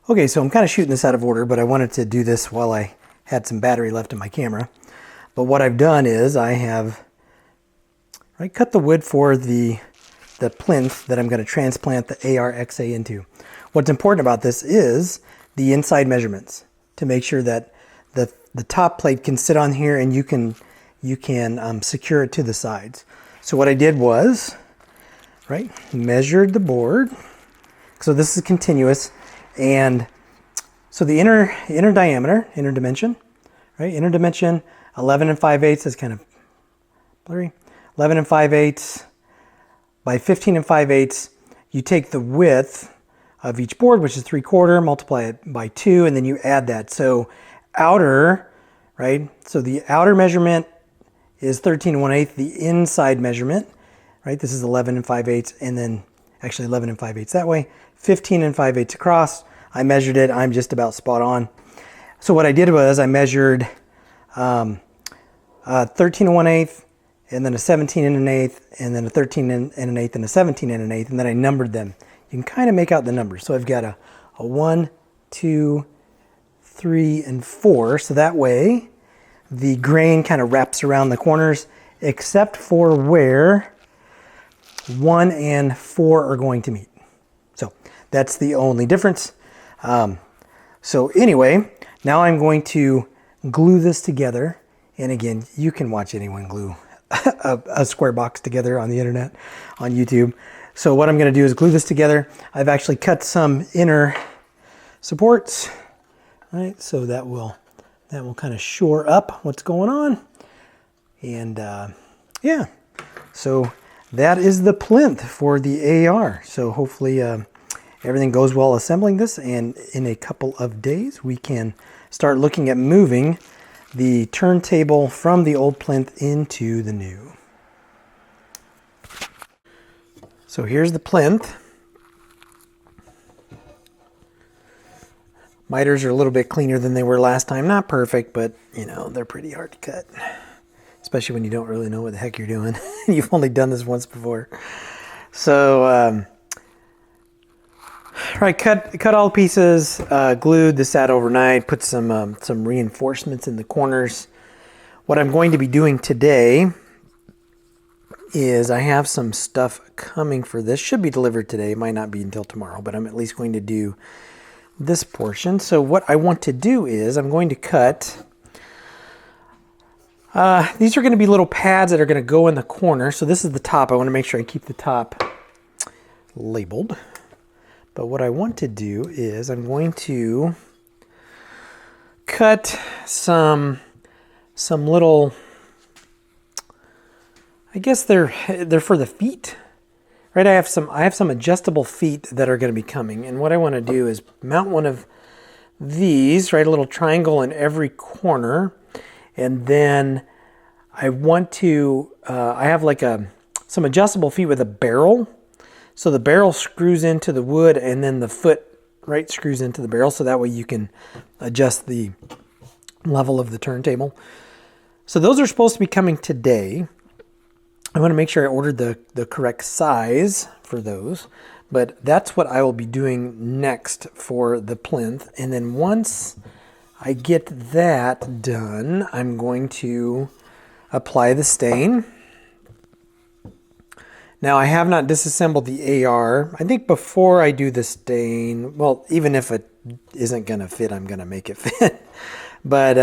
Okay, so I'm kind of shooting this out of order, but I wanted to do this while I had some battery left in my camera. But what I've done is I have cut the wood for the plinth that I'm going to transplant the ARXA into. What's important about this is the inside measurements to make sure that the top plate can sit on here and you can secure it to the sides. So what I did was measured the board. So this is continuous, and so the inner diameter, inner dimension 11 5/8, that's kind of blurry. 11 5/8 by 15 5/8. You take the width of each board, which is 3/4, multiply it by 2, and then you add that. So outer, so the outer measurement is 13 1/8. The inside measurement, this is 11 5/8, and then actually 11 5/8 that way, 15 5/8 across. I measured it. I'm just about spot on. So what I did was I measured 13 1/8, and then a 17 1/8, and then a 13 1/8, and a 17 1/8, and then I numbered them. You can kind of make out the numbers. So I've got a 1, 2, 3, and 4. So that way the grain kind of wraps around the corners, except for where 1 and 4 are going to meet. So that's the only difference. So anyway, now I'm going to glue this together. And again, you can watch anyone glue a square box together on the internet, on YouTube. So what I'm going to do is glue this together. I've actually cut some inner supports, so that will kind of shore up what's going on. And yeah, so that is the plinth for the AR. So hopefully everything goes well assembling this, and in a couple of days we can start looking at moving the turntable from the old plinth into the new. So here's the plinth. Miters are a little bit cleaner than they were last time. Not perfect, but they're pretty hard to cut, especially when you don't really know what the heck you're doing. You've only done this once before. So cut all the pieces, glued this out overnight, put some reinforcements in the corners. What I'm going to be doing today is I have some stuff coming for this. Should be delivered today. It might not be until tomorrow, but I'm at least going to do this portion. So what I want to do is I'm going to cut, these are going to be little pads that are going to go in the corner. So this is the top. I want to make sure I keep the top labeled. But what I want to do is I'm going to cut some little, I guess they're for the feet, I have some adjustable feet that are going to be coming, and what I want to do is mount one of these, a little triangle in every corner, and then I want to I have some adjustable feet with a barrel. So the barrel screws into the wood, and then the foot screws into the barrel, so that way you can adjust the level of the turntable. So those are supposed to be coming today. I want to make sure I ordered the correct size for those, but that's what I will be doing next for the plinth. And then once I get that done, I'm going to apply the stain. Now I have not disassembled the AR. I think before I do the stain, well, even if it isn't going to fit, I'm going to make it fit. But,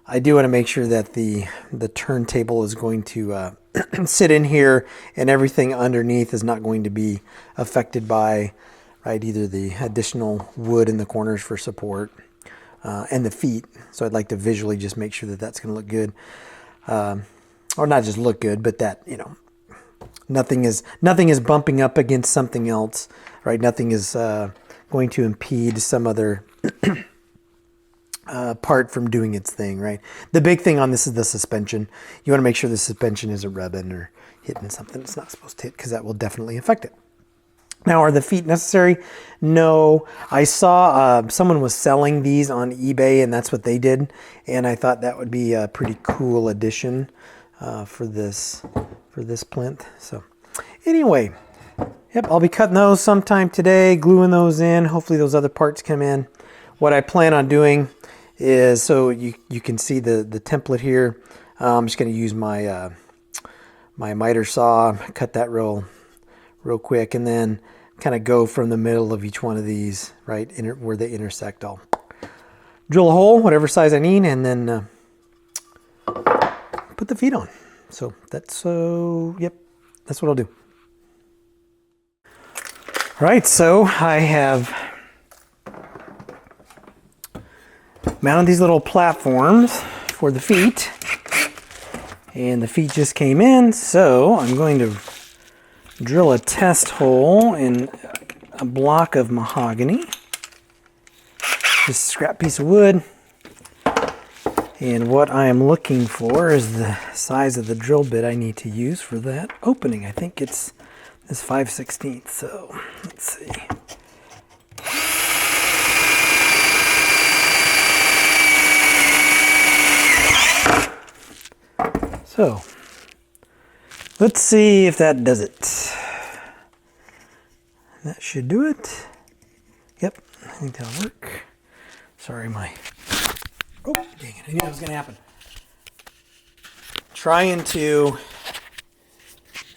I do want to make sure that the turntable is going to sit in here, and everything underneath is not going to be affected by either the additional wood in the corners for support and the feet. So I'd like to visually just make sure that that's going to look good. Or not just look good, but that, nothing is bumping up against something else, Nothing is going to impede some other part from doing its thing, The big thing on this is the suspension. You want to make sure the suspension isn't rubbing or hitting something it's not supposed to hit, because that will definitely affect it. Now, are the feet necessary? No. I saw someone was selling these on eBay, and that's what they did, and I thought that would be a pretty cool addition for this plinth. So anyway, Yep, I'll be cutting those sometime today, gluing those in. Hopefully those other parts come in. What I plan on doing is, so you can see the template here. I'm just going to use my my miter saw, cut that real quick, and then kind of go from the middle of each one of these, right, where they intersect. I'll drill a hole, whatever size I need, and then put the feet on. So that's, yep, that's what I'll do. All right, so I have mounted these little platforms for the feet, and the feet just came in, so I'm going to drill a test hole in a block of mahogany, just a scrap piece of wood. And what I am looking for is the size of the drill bit I need to use for that opening. I think it's this 5/16, so let's see. So let's see if that does it. That should do it. Yep, I think that'll work. Sorry, oh, dang it, I knew that was going to happen. Trying to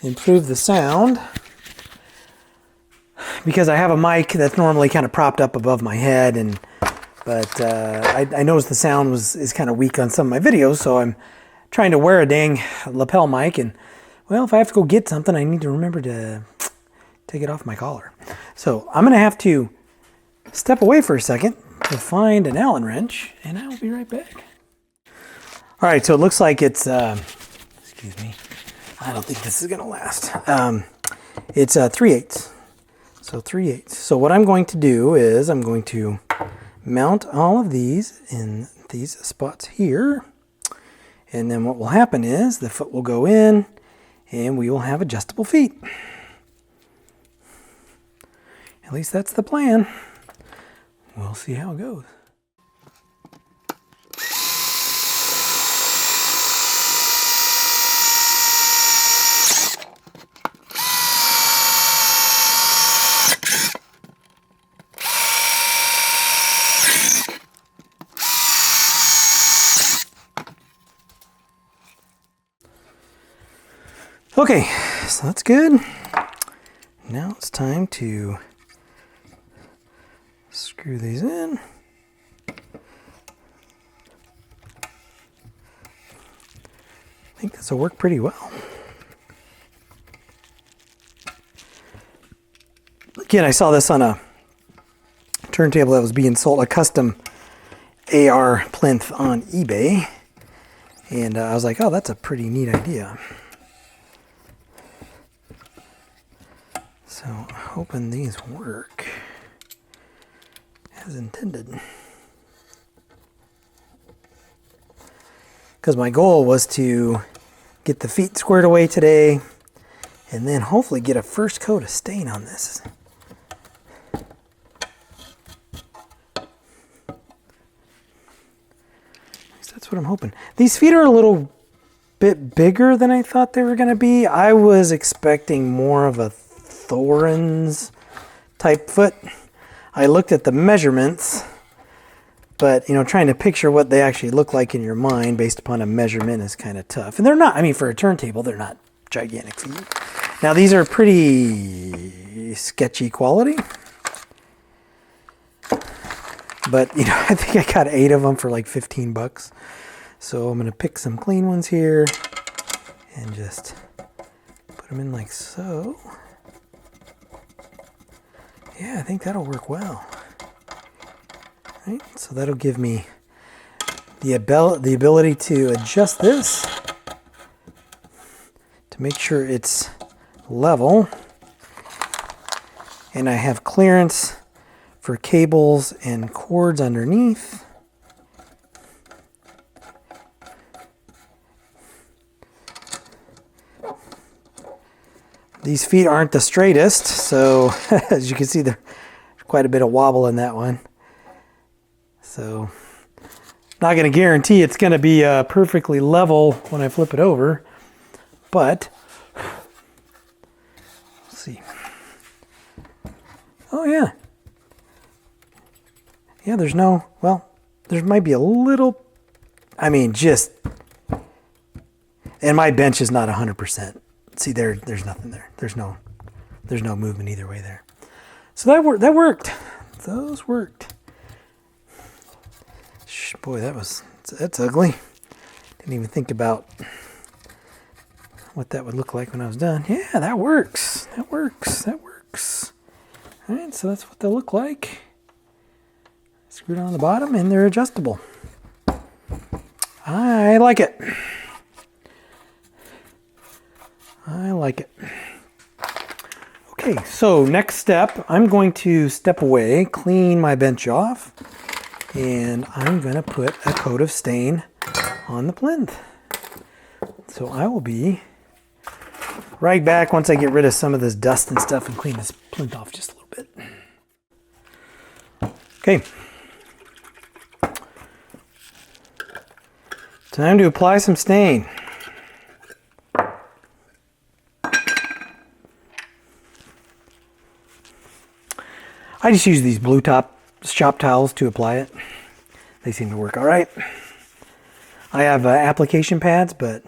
improve the sound because I have a mic that's normally kind of propped up above my head, but I noticed the sound is kind of weak on some of my videos, so I'm trying to wear a dang lapel mic, and well, if I have to go get something, I need to remember to take it off my collar. So I'm going to have to step away for a second to find an Allen wrench, and I will be right back. All right, so it looks like it's, excuse me, I don't think this is going to last. It's 3/8. So 3/8. So what I'm going to do is I'm going to mount all of these in these spots here. And then what will happen is the foot will go in and we will have adjustable feet. At least that's the plan. We'll see how it goes. Okay, so that's good. Now it's time to screw these in. I think this will work pretty well. Again, I saw this on a turntable that was being sold, a custom AR plinth on eBay. And I was like, oh, that's a pretty neat idea. So, hoping these work as intended. Because my goal was to get the feet squared away today and then hopefully get a first coat of stain on this. That's what I'm hoping. These feet are a little bit bigger than I thought they were going to be. I was expecting more of a Thorin's type foot. I looked at the measurements, but you know, trying to picture what they actually look like in your mind based upon a measurement is kind of tough. And they're not, I mean, for a turntable, they're not gigantic feet. Now these are pretty sketchy quality, but you know, I think I got 8 of them for like 15 bucks. So I'm going to pick some clean ones here and just put them in like so. Yeah, I think that'll work well. Right, so that'll give me the ability to adjust this to make sure it's level. And I have clearance for cables and cords underneath. These feet aren't the straightest, so as you can see, there's quite a bit of wobble in that one. So, not going to guarantee it's going to be perfectly level when I flip it over, but we'll see. Oh yeah. Yeah, there's no, well, there might be a little, I mean, just, and my bench is not 100%. See, there's nothing there. There's no movement either way there. So that worked. Those worked. Boy, that's ugly. Didn't even think about what that would look like when I was done. Yeah, that works. That works. That works. All right, so that's what they'll look like. Screwed on the bottom, and they're adjustable. I like it. I like it. Okay, so next step, I'm going to step away, clean my bench off, and I'm going to put a coat of stain on the plinth. So I will be right back once I get rid of some of this dust and stuff and clean this plinth off just a little bit. Okay. Time to apply some stain. I just use these blue top shop towels to apply it. They seem to work all right. I have application pads, but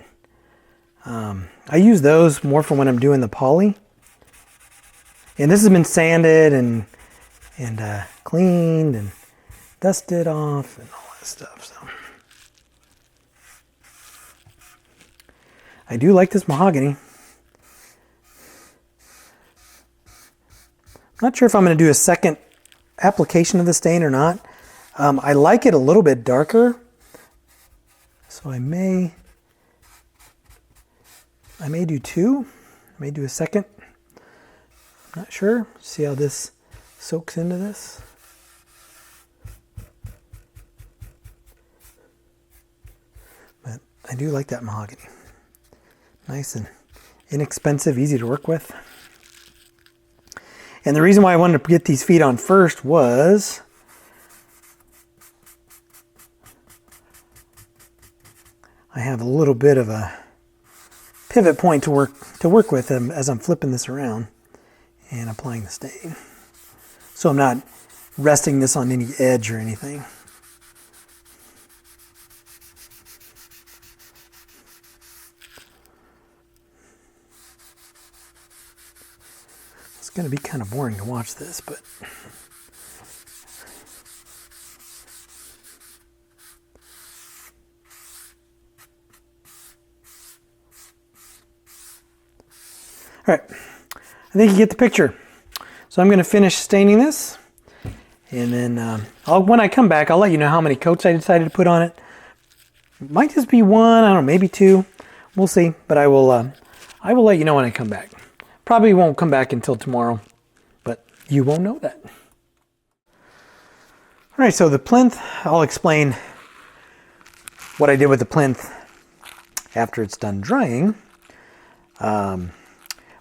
I use those more for when I'm doing the poly. And this has been sanded and cleaned and dusted off and all that stuff. So I do like this mahogany. Not sure if I'm going to do a second application of the stain or not. I like it a little bit darker, so I may do two. I may do a second. Not sure. See how this soaks into this. But I do like that mahogany. Nice and inexpensive, easy to work with. And the reason why I wanted to get these feet on first was I have a little bit of a pivot point to work with as I'm flipping this around and applying the stain. So I'm not resting this on any edge or anything. It's going to be kind of boring to watch this, but all right, I think you get the picture. So I'm going to finish staining this, and then when I come back, I'll let you know how many coats I decided to put on it. It might just be one, I don't know, maybe two. We'll see, but I will let you know when I come back. Probably won't come back until tomorrow, but you won't know that. All right, so the plinth, I'll explain what I did with the plinth after it's done drying. But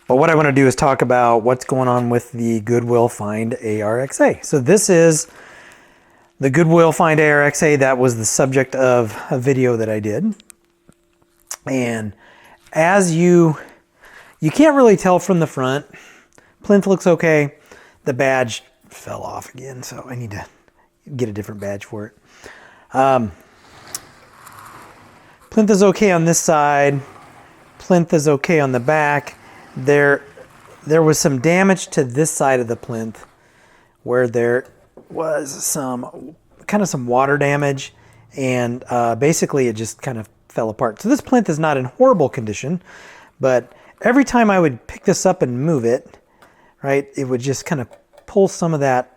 what I want to do is talk about what's going on with the Goodwill Find ARXA. So this is the Goodwill Find ARXA. That was the subject of a video that I did. And as you can't really tell from the front. Plinth looks okay. The badge fell off again, so I need to get a different badge for it. Plinth is okay on this side. Plinth is okay on the back. There was some damage to this side of the plinth where there was some water damage, and basically it just kind of fell apart. So this plinth is not in horrible condition, but every time I would pick this up and move it, right, it would just kind of pull some of that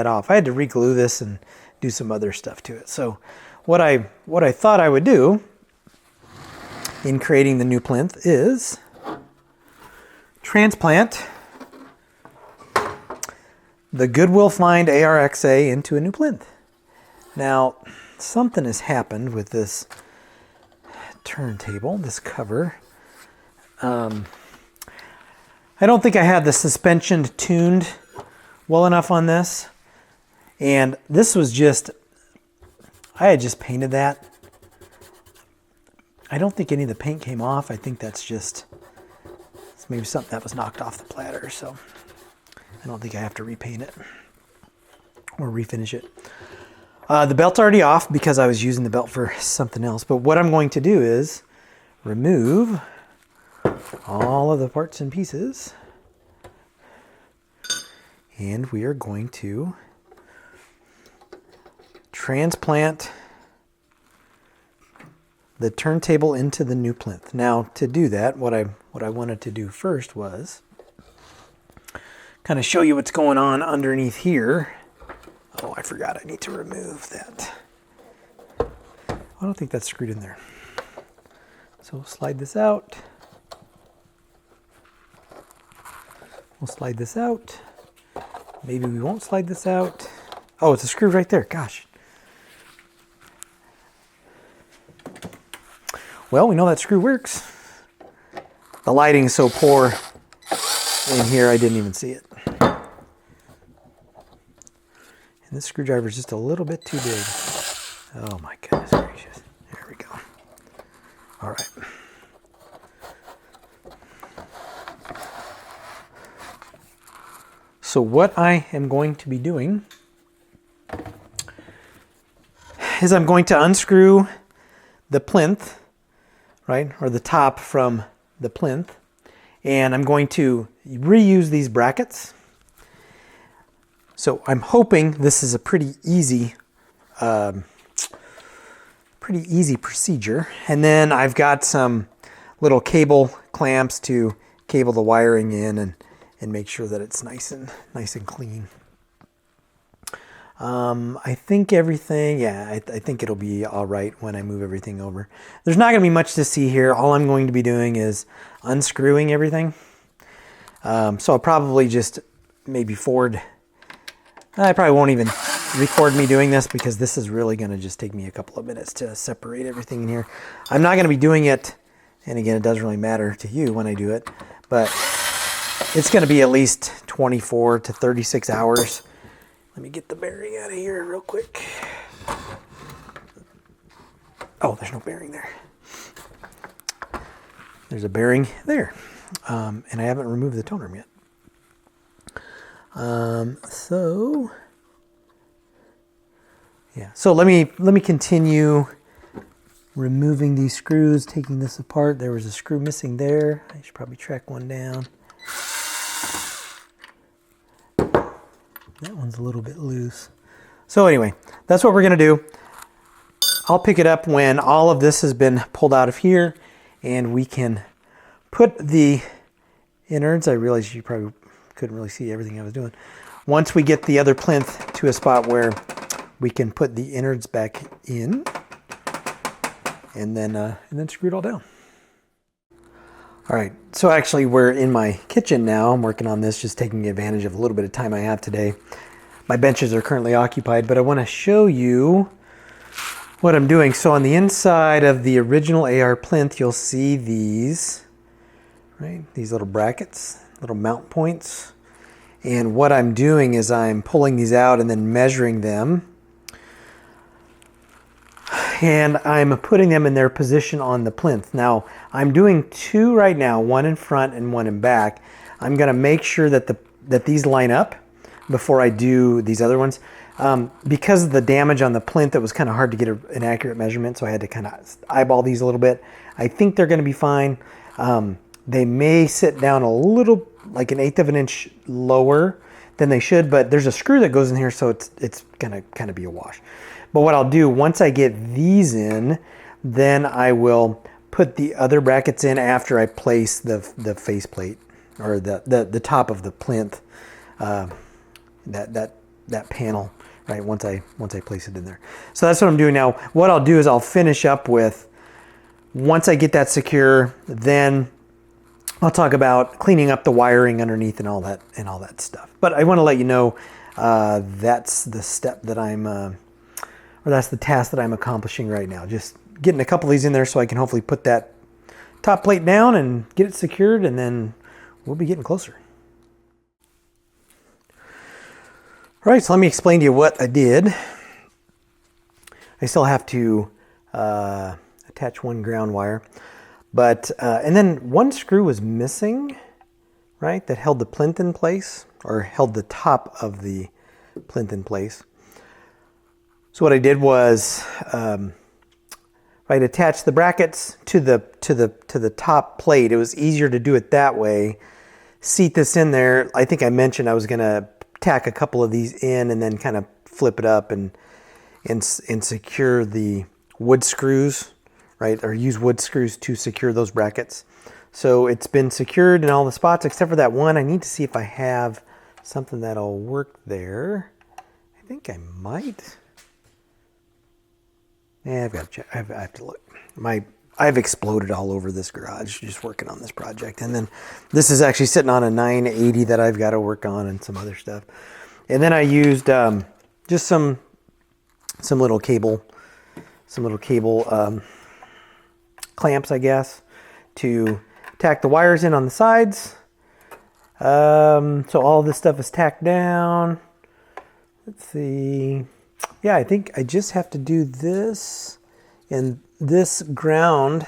off. I had to re-glue this and do some other stuff to it. So what I thought I would do in creating the new plinth is transplant the Goodwill Find ARXA into a new plinth. Now, something has happened with this turntable, this cover. I don't think I had the suspension tuned well enough on this. And this was I had just painted that. I don't think any of the paint came off. I think it's maybe something that was knocked off the platter. So I don't think I have to repaint it or refinish it. The belt's already off because I was using the belt for something else. But what I'm going to do is remove all of the parts and pieces. And we are going to transplant the turntable into the new plinth. Now, to do that, what I wanted to do first was kind of show you what's going on underneath here. Oh, I forgot I need to remove that. I don't think that's screwed in there. So we'll slide this out. We'll slide this out. Maybe we won't slide this out. Oh, it's a screw right there. Gosh. Well, we know that screw works. The lighting is so poor in here, I didn't even see it. And this screwdriver is just a little bit too big. Oh my goodness gracious. There we go. All right. So what I am going to be doing is I'm going to unscrew the plinth, right, or the top from the plinth, and I'm going to reuse these brackets. So I'm hoping this is a pretty easy procedure. And then I've got some little cable clamps to cable the wiring in and make sure that it's nice and clean. I think everything, yeah, I think it'll be all right when I move everything over. There's not going to be much to see here. All I'm going to be doing is unscrewing everything. So I'll probably just maybe forward. I probably won't even record me doing this because this is really going to just take me a couple of minutes to separate everything in here. I'm not going to be doing it, and again, it doesn't really matter to you when I do it, but it's going to be at least 24 to 36 hours. Let me get the bearing out of here real quick. Oh, there's no bearing there. There's a bearing there. And I haven't removed the toner yet. So let me continue removing these screws, taking this apart. There was a screw missing there. I should probably track one down. That one's a little bit loose. So anyway, that's what we're going to do. I'll pick it up when all of this has been pulled out of here and we can put the innards. I realized you probably couldn't really see everything I was doing. Once we get the other plinth to a spot where we can put the innards back in and then screw it all down. All right, so actually we're in my kitchen now. I'm working on this, just taking advantage of a little bit of time I have today. My benches are currently occupied, but I want to show you what I'm doing. So on the inside of the original AR plinth, you'll see these, right? These little brackets, little mount points. And what I'm doing is I'm pulling these out and then measuring them. And I'm putting them in their position on the plinth. Now, I'm doing two right now, one in front and one in back. I'm going to make sure that these line up before I do these other ones. Because of the damage on the plinth, it was kind of hard to get an accurate measurement, so I had to kind of eyeball these a little bit. I think they're going to be fine. They may sit down a little, like 1/8 of an inch lower than they should, but there's a screw that goes in here, so it's going to kind of be a wash. But what I'll do, once I get these in, then I will put the other brackets in after I place the faceplate or the top of the plinth, that panel, right? Once I place it in there. So that's what I'm doing now. What I'll do is I'll finish up with, once I get that secure, then I'll talk about cleaning up the wiring underneath and all that stuff. But I want to let you know that's the step that that's the task that I'm accomplishing right now. Just getting a couple of these in there so I can hopefully put that top plate down and get it secured, and then we'll be getting closer. All right, so let me explain to you what I did. I still have to attach one ground wire, but and then one screw was missing, right, that held the plinth in place. or held the top of the plinth in place. So what I did was I'd attach the brackets to the top plate. It was easier to do it that way. Seat this in there. I think I mentioned I was going to tack a couple of these in and then kind of flip it up and secure the wood screws, right? Or use wood screws to secure those brackets. So it's been secured in all the spots except for that one. I need to see if I have something that'll work there. I think I might. Yeah, I've got to check. I have to look. I've exploded all over this garage just working on this project. And then this is actually sitting on a 980 that I've got to work on and some other stuff. And then I used just some little cable clamps, I guess, to tack the wires in on the sides. So all this stuff is tacked down. Let's see. Yeah, I think I just have to do this, and this ground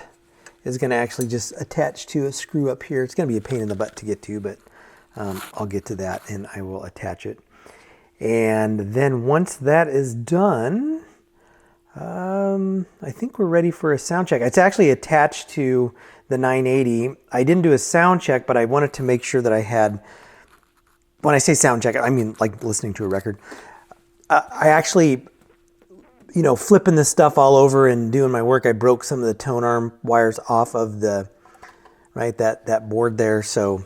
is going to actually just attach to a screw up here. It's going to be a pain in the butt to get to, but I'll get to that and I will attach it. And then once that is done, I think we're ready for a sound check. It's actually attached to the 980. I didn't do a sound check, but I wanted to make sure that I had, when I say sound check, I mean like listening to a record. I actually, flipping this stuff all over and doing my work, I broke some of the tone arm wires off of that board there. So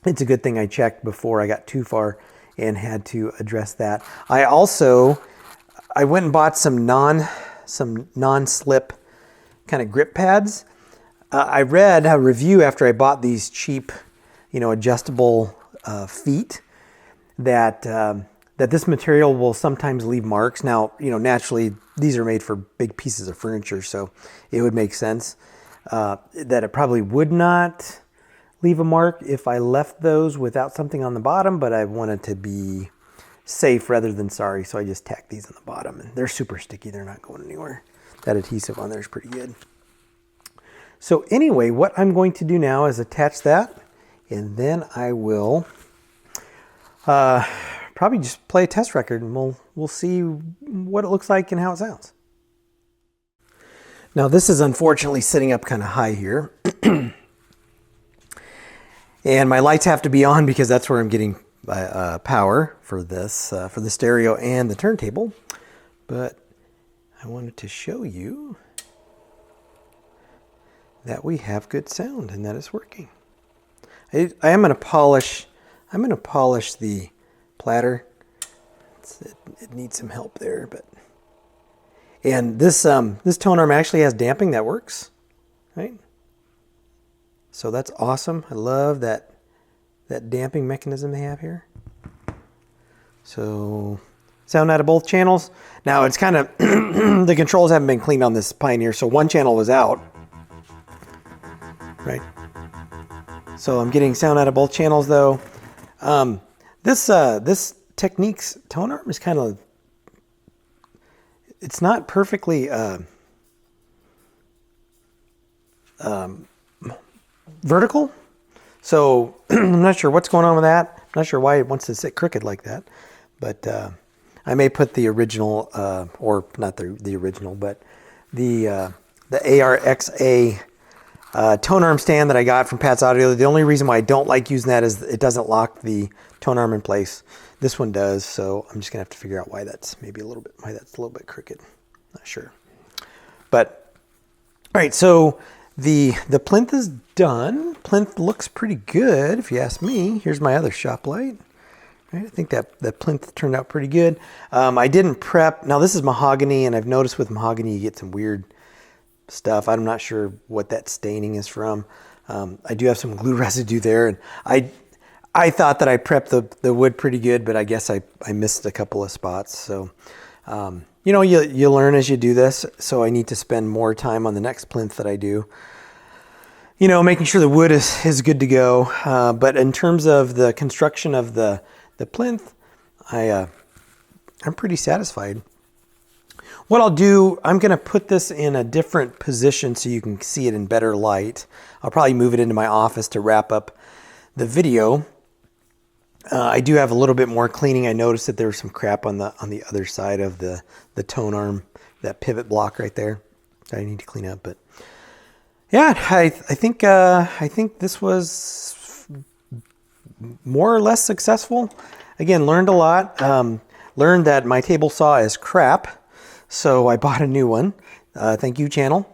it's a good thing I checked before I got too far and had to address that. I went and bought some non-slip kind of grip pads. I read a review after I bought these cheap, adjustable feet that this material will sometimes leave marks. Now, naturally, these are made for big pieces of furniture, so it would make sense that it probably would not leave a mark if I left those without something on the bottom, but I wanted to be safe rather than sorry, so I just tacked these on the bottom, and they're super sticky. They're not going anywhere. That adhesive on there is pretty good. So anyway, what I'm going to do now is attach that, and then I will probably just play a test record, and we'll see what it looks like and how it sounds. Now this is unfortunately sitting up kind of high here. And my lights have to be on because that's where I'm getting power for this, for the stereo and the turntable. But I wanted to show you that we have good sound and that it's working. I am going to polish. I'm going to polish the platter. It needs some help there, but this tone arm actually has damping that works, right? So that's awesome. I love that damping mechanism they have here. So sound out of both channels. Now it's kind of the controls haven't been cleaned on this Pioneer, so one channel was out, right? So I'm getting sound out of both channels though. This Technique's tone arm is kind of, it's not perfectly vertical. So I'm not sure what's going on with that. I'm not sure why it wants to sit crooked like that. But I may put the original, or not the original, but the ARXA tone arm stand that I got from Pat's Audio. The only reason why I don't like using that is it doesn't lock the tone arm in place. This one does, so I'm just gonna have to figure out why that's a little bit crooked. Not sure. But all right, so the plinth is done. Plinth looks pretty good, if you ask me. Here's my other shop light. Right, I think that plinth turned out pretty good. I didn't prep. Now this is mahogany, and I've noticed with mahogany you get some weird stuff. I'm not sure what that staining is from. I do have some glue residue there, and I thought that I prepped the wood pretty good, but I guess I missed a couple of spots. So, you learn as you do this. So I need to spend more time on the next plinth that I do. Making sure the wood is good to go. But in terms of the construction of the plinth, I'm pretty satisfied. What I'll do, I'm going to put this in a different position so you can see it in better light. I'll probably move it into my office to wrap up the video. I do have a little bit more cleaning. I noticed that there was some crap on the other side of the tone arm, that pivot block right there that I need to clean up. But yeah, I think this was more or less successful. Again, learned a lot. Learned that my table saw is crap, so I bought a new one. Thank you, channel,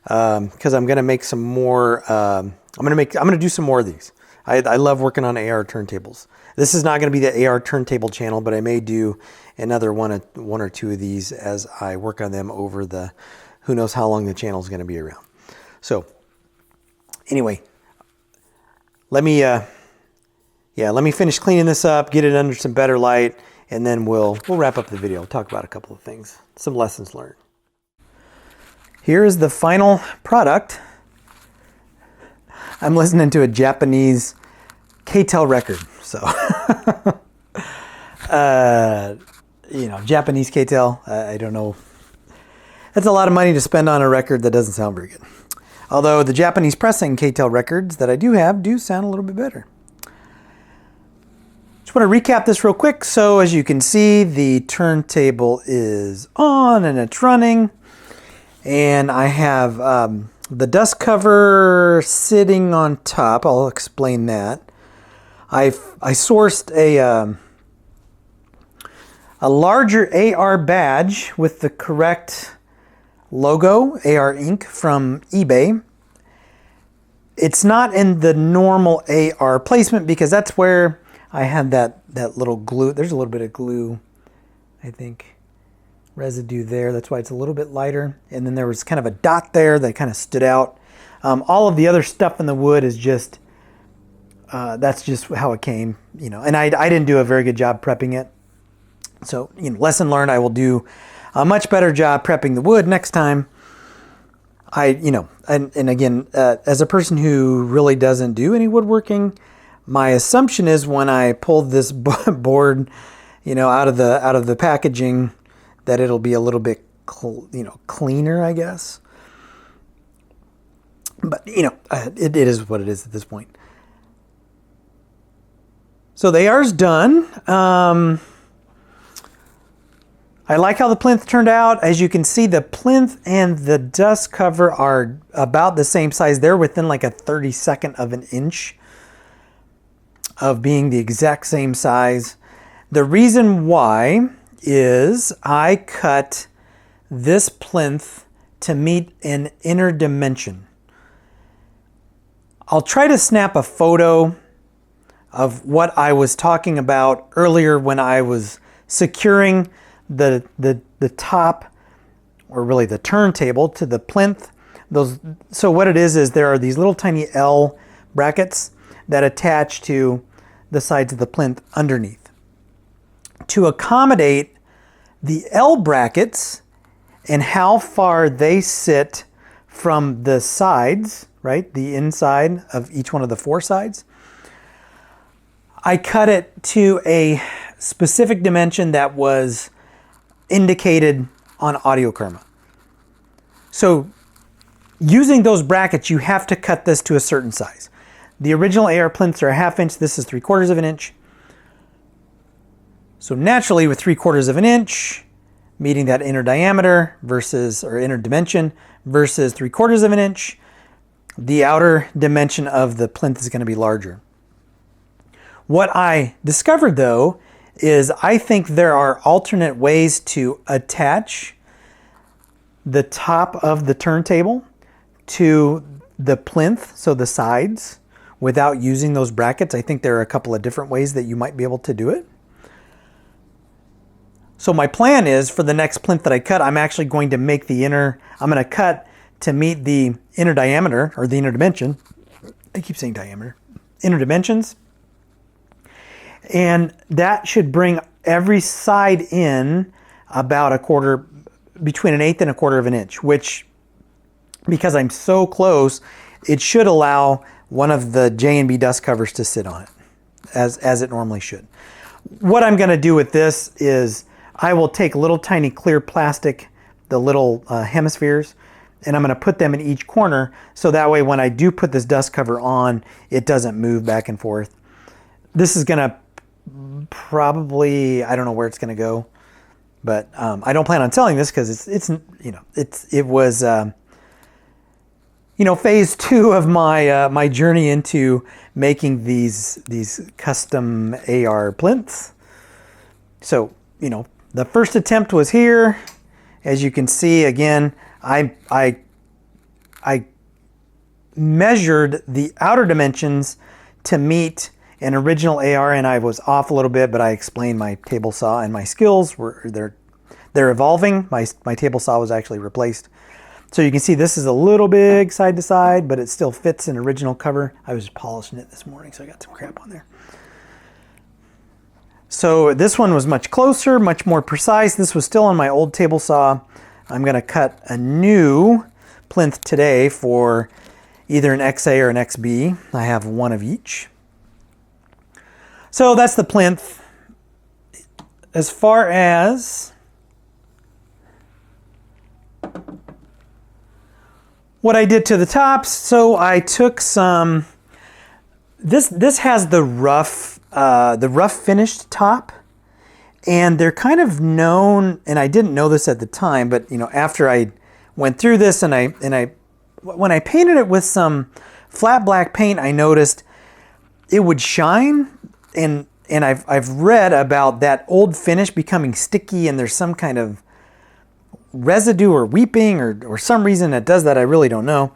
because I'm gonna make some more. I'm gonna do some more of these. I love working on AR turntables. This is not going to be the AR turntable channel, but I may do another one or two of these as I work on them over the, who knows how long the channel is going to be around. So anyway, let me finish cleaning this up, get it under some better light, and then we'll wrap up the video. We'll talk about a couple of things, some lessons learned. Here is the final product. I'm listening to a Japanese K-tel record, so Japanese K-tel. I don't know. That's a lot of money to spend on a record that doesn't sound very good. Although the Japanese pressing K-tel records that I do have do sound a little bit better. Just want to recap this real quick. So as you can see, the turntable is on and it's running, and I have the dust cover sitting on top. I'll explain that. I sourced a larger AR badge with the correct logo, AR Inc. from eBay. It's not in the normal AR placement because that's where I had that little glue. There's a little bit of glue, I think, residue there. That's why it's a little bit lighter. And then there was kind of a dot there that kind of stood out. All of the other stuff in the wood is just, that's just how it came, and I didn't do a very good job prepping it. So, lesson learned, I will do a much better job prepping the wood next time. And again, as a person who really doesn't do any woodworking, my assumption is when I pulled this board, out of the packaging, that it'll be a little bit, cleaner, I guess. But, it is what it is at this point. So the AR's done. I like how the plinth turned out. As you can see, the plinth and the dust cover are about the same size. They're within like a 32nd of an inch of being the exact same size. The reason why is I cut this plinth to meet an inner dimension. I'll try to snap a photo of what I was talking about earlier when I was securing the top, or really the turntable, to the plinth. So what it is there are these little tiny L brackets that attach to the sides of the plinth underneath. To accommodate the L brackets and how far they sit from the sides, right, the inside of each one of the four sides, I cut it to a specific dimension that was indicated on audio karma. So using those brackets, you have to cut this to a certain size. The original AR plinths are a 1/2 inch. This is 3/4 of an inch. So naturally, with 3/4 of an inch, meeting that inner diameter or inner dimension versus 3/4 of an inch, the outer dimension of the plinth is going to be larger. What I discovered, though, is I think there are alternate ways to attach the top of the turntable to the plinth, so the sides, without using those brackets. I think there are a couple of different ways that you might be able to do it. So my plan is, for the next plinth that I cut, I'm actually going to make I'm going to cut to meet the inner diameter, or the inner dimension. I keep saying diameter. Inner dimensions. And that should bring every side in about between an 1/8 and 1/4 of an inch, which, because I'm so close, it should allow one of the J&B dust covers to sit on it, as it normally should. What I'm going to do with this is I will take little tiny clear plastic, the little hemispheres, and I'm going to put them in each corner, so that way when I do put this dust cover on, it doesn't move back and forth. This is going to probably, I don't know where it's going to go, but I don't plan on selling this because it was phase 2 of my my journey into making these custom AR plinths. So the first attempt was here. As you can see, again, I measured the outer dimensions to meet an original AR, and I was off a little bit, but I explained my table saw and my skills they're evolving. My table saw was actually replaced. So you can see this is a little big side to side, but it still fits an original cover. I was polishing it this morning, so I got some crap on there. So this one was much closer, much more precise. This was still on my old table saw. I'm going to cut a new plinth today for either an XA or an XB. I have one of each. So that's the plinth. As far as what I did to the tops, so I took some, this has the rough finished top, and they're kind of known, and I didn't know this at the time, but after I went through this and when I painted it with some flat black paint, I noticed it would shine, and I've read about that old finish becoming sticky, and there's some kind of residue or weeping or some reason that does that. I really don't know.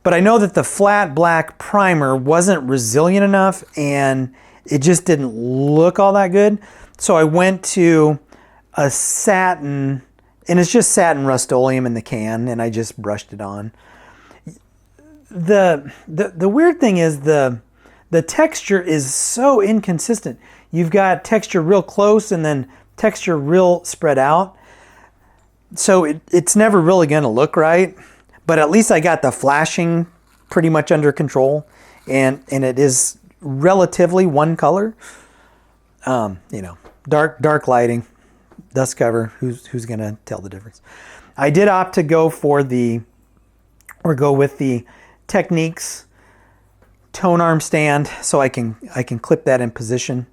But I know that the flat black primer wasn't resilient enough, and it just didn't look all that good. So I went to a satin, and it's just satin Rust-Oleum in the can, and I just brushed it on. The weird thing is the texture is so inconsistent. You've got texture real close and then texture real spread out. So it's never really going to look right, but at least I got the flashing pretty much under control, and it is relatively one color. Dark lighting, dust cover. Who's going to tell the difference? I did opt to go with the Techniques tone arm stand, so I can clip that in position.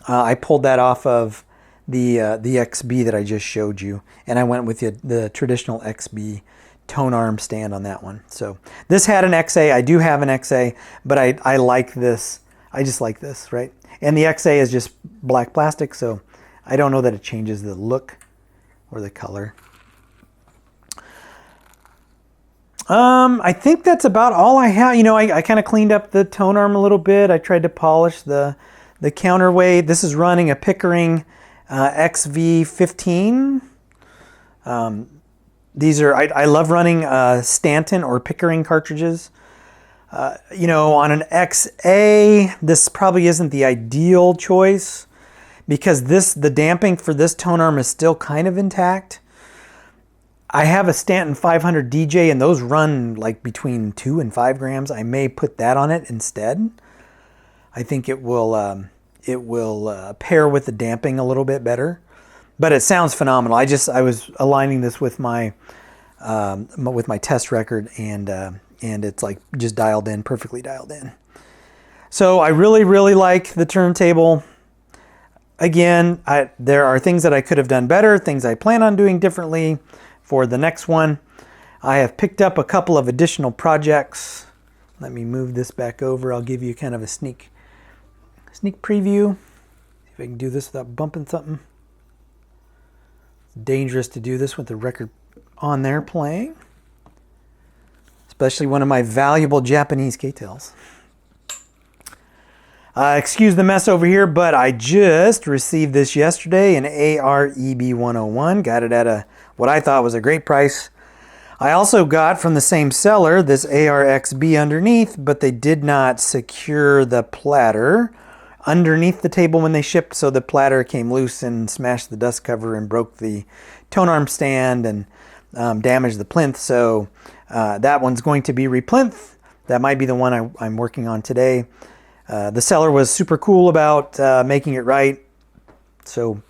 I pulled that off of the XB that I just showed you, and I went with the traditional XB tone arm stand on that one. So this had an XA. I do have an XA, but I like this. I just like this, right? And the XA is just black plastic, so I don't know that it changes the look or the color. I think that's about all I have. I kind of cleaned up the tone arm a little bit. I tried to polish the counterweight. This is running a Pickering XV15. These are, I love running Stanton or Pickering cartridges. On an XA, this probably isn't the ideal choice because the damping for this tone arm is still kind of intact. I have a Stanton 500 DJ, and those run like between 2 and 5 grams. I may put that on it instead. I think it will pair with the damping a little bit better, but it sounds phenomenal. I was aligning this with my test record, and it's like just dialed in, perfectly dialed in. So I really, really like the turntable. Again, there are things that I could have done better, things I plan on doing differently for the next one. I have picked up a couple of additional projects. Let me move this back over. I'll give you kind of a sneak preview. See if I can do this without bumping something. It's dangerous to do this with the record on there playing, especially one of my valuable Japanese K-tails. Excuse the mess over here, but I just received this yesterday, an AR EB101. Got it at what I thought was a great price. I also got from the same seller this ARXB underneath, but they did not secure the platter underneath the table when they shipped, so the platter came loose and smashed the dust cover and broke the tone arm stand and damaged the plinth. So that one's going to be replinth. That might be the one I'm working on today. The seller was super cool about making it right. So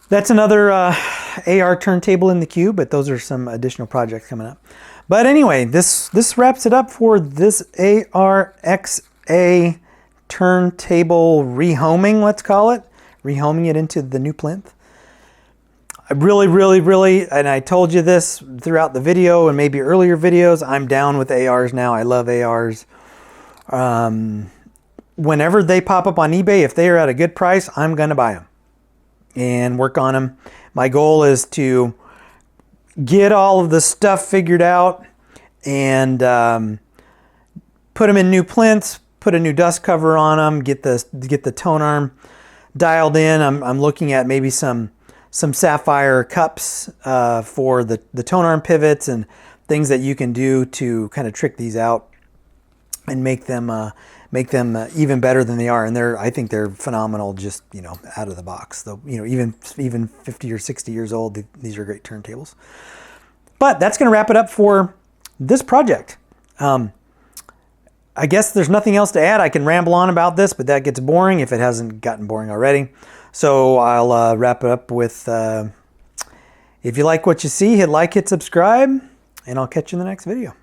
that's another AR turntable in the queue, but those are some additional projects coming up. But anyway, this wraps it up for this ARXA turntable rehoming, let's call it. Rehoming it into the new plinth. I really, and I told you this throughout the video and maybe earlier videos, I'm down with ARs now. I love ARs. Whenever they pop up on eBay, if they are at a good price, I'm going to buy them and work on them. My goal is to get all of the stuff figured out and put them in new plinths, put a new dust cover on them, get the tone arm dialed in. I'm looking at maybe some sapphire cups for the tone arm pivots and things that you can do to kind of trick these out and make them even better than they are. And I think they're phenomenal, just out of the box. Though even 50 or 60 years old, these are great turntables. But that's going to wrap it up for this project. I guess there's nothing else to add. I can ramble on about this, but that gets boring if it hasn't gotten boring already. So I'll wrap it up with, if you like what you see, hit like, hit subscribe, and I'll catch you in the next video.